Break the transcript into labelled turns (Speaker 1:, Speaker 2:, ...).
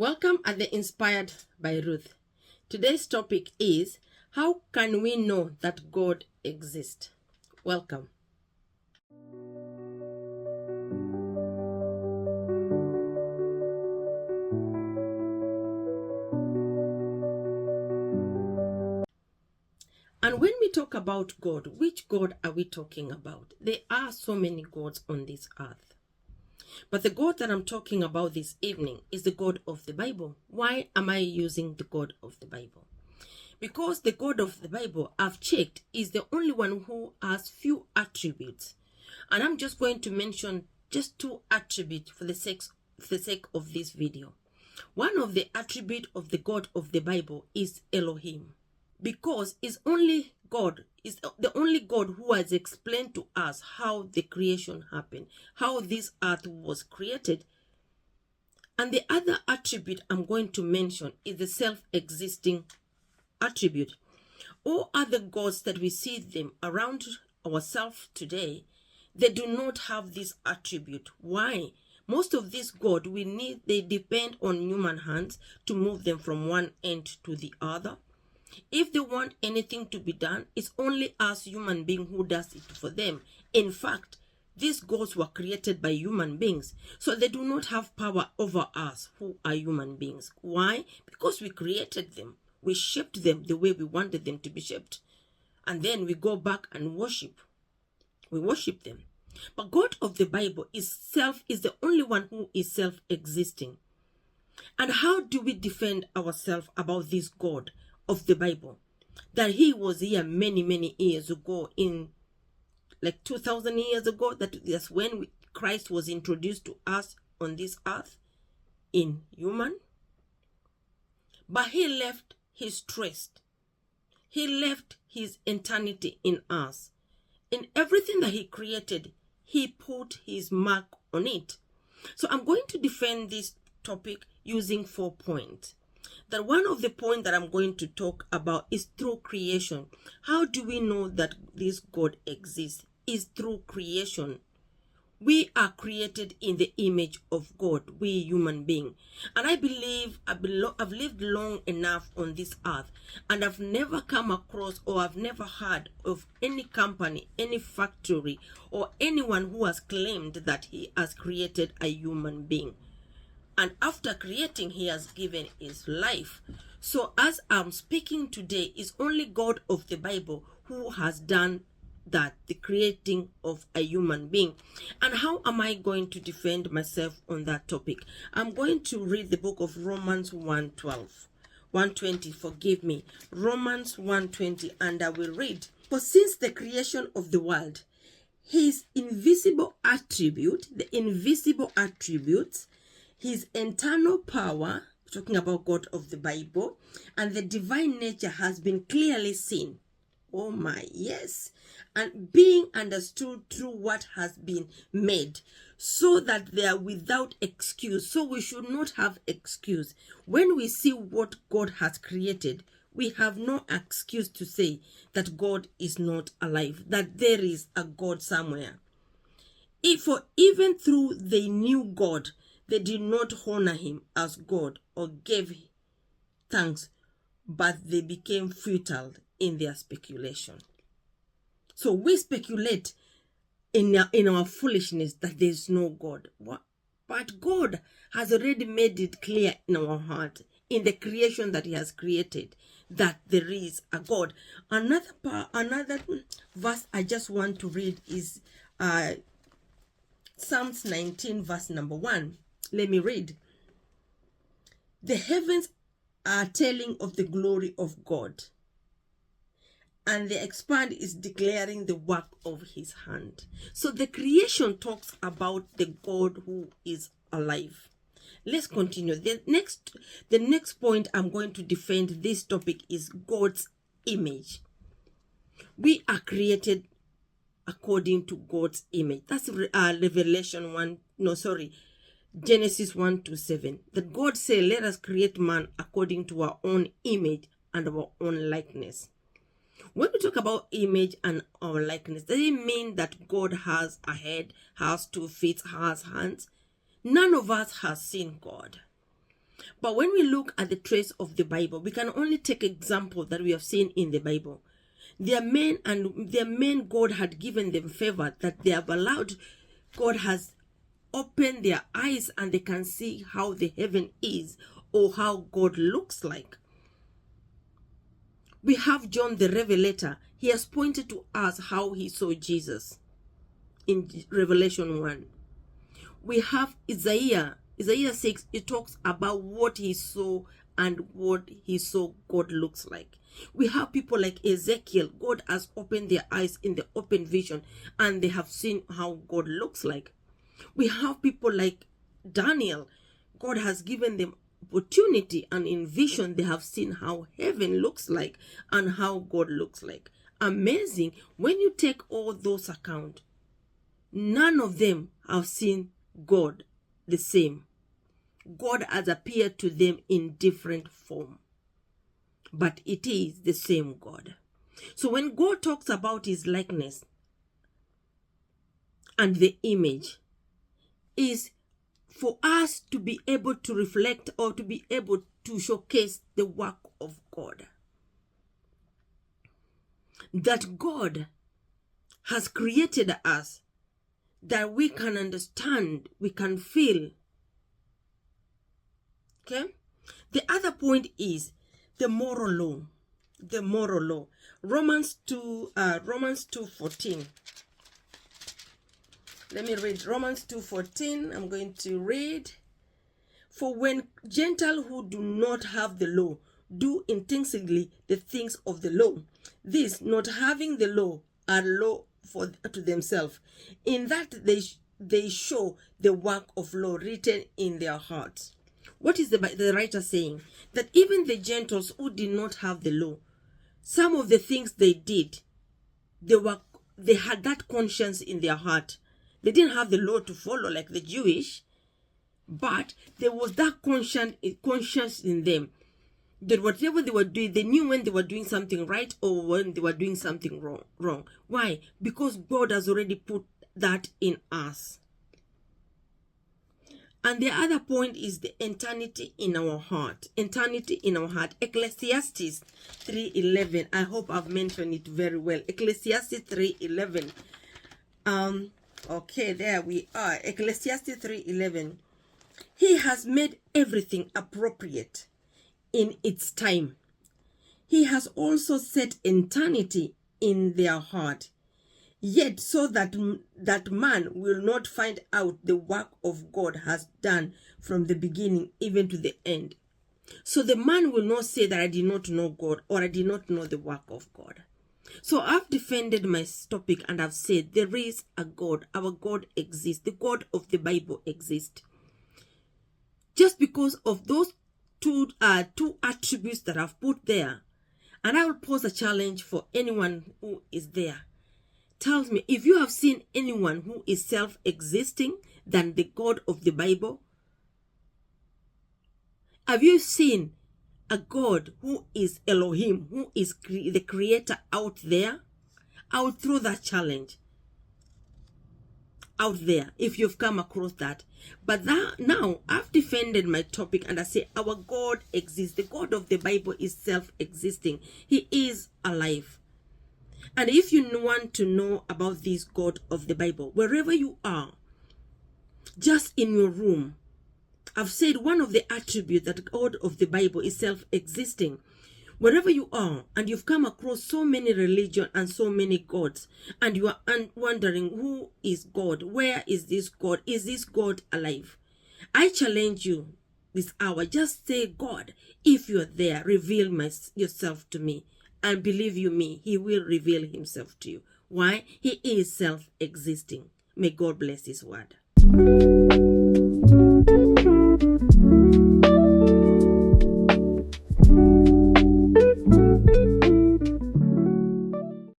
Speaker 1: Welcome at the Inspired by Ruth. Today's topic is, how can we know that God exists? Welcome. And when we talk about God, which God are we talking about? There are so many gods on this earth. But the God that I'm talking about this evening is the God of the Bible. Why am I using the God of the Bible? Because the God of the Bible, I've checked, is the only one who has few attributes. And I'm just going to mention just two attributes for the sake of this video. One of the attributes of the God of the Bible is Elohim. Because it's only God, is the only God who has explained to us how the creation happened, how this earth was created. And the other attribute I'm going to mention is the self-existing attribute. All other gods that we see them around ourselves today, they do not have this attribute. Why? Most of these gods they depend on human hands to move them from one end to the other. If they want anything to be done, it's only us human beings who does it for them. In fact, these gods were created by human beings, so they do not have power over us who are human beings. Why? Because we created them. We shaped them the way we wanted them to be shaped. And then we go back and worship. We worship them. But God of the Bible is the only one who is self-existing. And how do we defend ourselves about this God of the Bible? That he was here many years ago, in like 2,000 years ago. That's when Christ was introduced to us on this earth in human. But he left his trace. He left his eternity in us. In everything that he created, he put his mark on it. So I'm going to defend this topic using 4 points. That one of the points that I'm going to talk about is through creation. How do we know that this God exists? Is through creation. We are created in the image of God, we human beings. And I believe I've lived long enough on this earth, and I've never come across, or I've never heard of any company, any factory, or anyone who has claimed that he has created a human being. And after creating, he has given his life. So as I'm speaking today, it's only God of the Bible who has done that, the creating of a human being. And how am I going to defend myself on that topic? I'm going to read the book of Romans 1:20, forgive me. Romans 1:20, and I will read. For since the creation of the world, his invisible attributes, his internal power, talking about God of the Bible, and the divine nature has been clearly seen. Oh my, yes. And being understood through what has been made, so that they are without excuse. So we should not have excuse. When we see what God has created, we have no excuse to say that God is not alive, that there is a God somewhere. For even through they knew God, they did not honor him as God or gave thanks, but they became futile in their speculation. So we speculate in our foolishness that there is no God. But God has already made it clear in our heart, in the creation that he has created, that there is a God. Another verse I just want to read is Psalms 19 verse number 1. Let me read. The heavens are telling of the glory of God, and the expand is declaring the work of his hand. So the creation talks about the God who is alive. Let's continue. The next point I'm going to defend this topic is God's image. We are created according to God's image. That's Genesis 1:7. That God said, let us create man according to our own image and our own likeness. When we talk about image and our likeness, does it mean that God has a head, has 2 feet, has hands? None of us has seen God. But when we look at the trace of the Bible, we can only take example that we have seen in the Bible. Their men God had given them favor, that they have allowed, God has opened their eyes and they can see how the heaven is or how God looks like. We have John the Revelator. He has pointed to us how he saw Jesus in Revelation 1. We have Isaiah 6. It talks about what he saw and what he saw God looks like. We have people like Ezekiel. God has opened their eyes in the open vision and they have seen how God looks like. We have people like Daniel. God has given them opportunity, and in vision they have seen how heaven looks like and how God looks like. Amazing. When you take all those account, none of them have seen God the same. God has appeared to them in different form, but it is the same God. So when God talks about his likeness and the image, is for us to be able to reflect or to be able to showcase the work of God. That God has created us, that we can understand, we can feel. Okay? The other point is the moral law. The moral law. Romans 2:14. Let me read Romans 2:14. I'm going to read. For when Gentiles who do not have the law do intrinsically the things of the law, these not having the law are law to themselves, in that they show the work of law written in their hearts. What is the writer saying? That even the Gentiles who did not have the law, some of the things they did, they had that conscience in their heart. They didn't have the law to follow like the Jewish, but there was that conscience in them, that whatever they were doing, they knew when they were doing something right or when they were doing something wrong. Why? Because God has already put that in us. And the other point is the eternity in our heart. Eternity in our heart. Ecclesiastes 3:11. I hope I've mentioned it very well. Ecclesiastes 3:11. Okay, there we are. Ecclesiastes 3:11. He has made everything appropriate in its time. He has also set eternity in their heart, yet so that man will not find out the work of God has done from the beginning even to the end. So the man will not say that I did not know God or I did not know the work of God. So I've defended my topic and I've said there is a God. Our God exists. The God of the Bible exists. Just because of those two attributes that I've put there, and I will pose a challenge for anyone who is there. Tells me, if you have seen anyone who is self-existing than the God of the Bible, have you seen a God who is Elohim, who is the creator out there? I will throw that challenge out there if you've come across that. But now I've defended my topic and I say our God exists. The God of the Bible is self-existing. He is alive. And if you want to know about this God of the Bible, wherever you are, just in your room, I've said one of the attributes that God of the Bible is self-existing. Wherever you are, and you've come across so many religions and so many gods, and you are wondering who is God, where is this God, is this God alive? I challenge you this hour, just say, God, if you're there, reveal yourself to me. And believe you me, he will reveal himself to you. Why? He is self-existing. May God bless his word.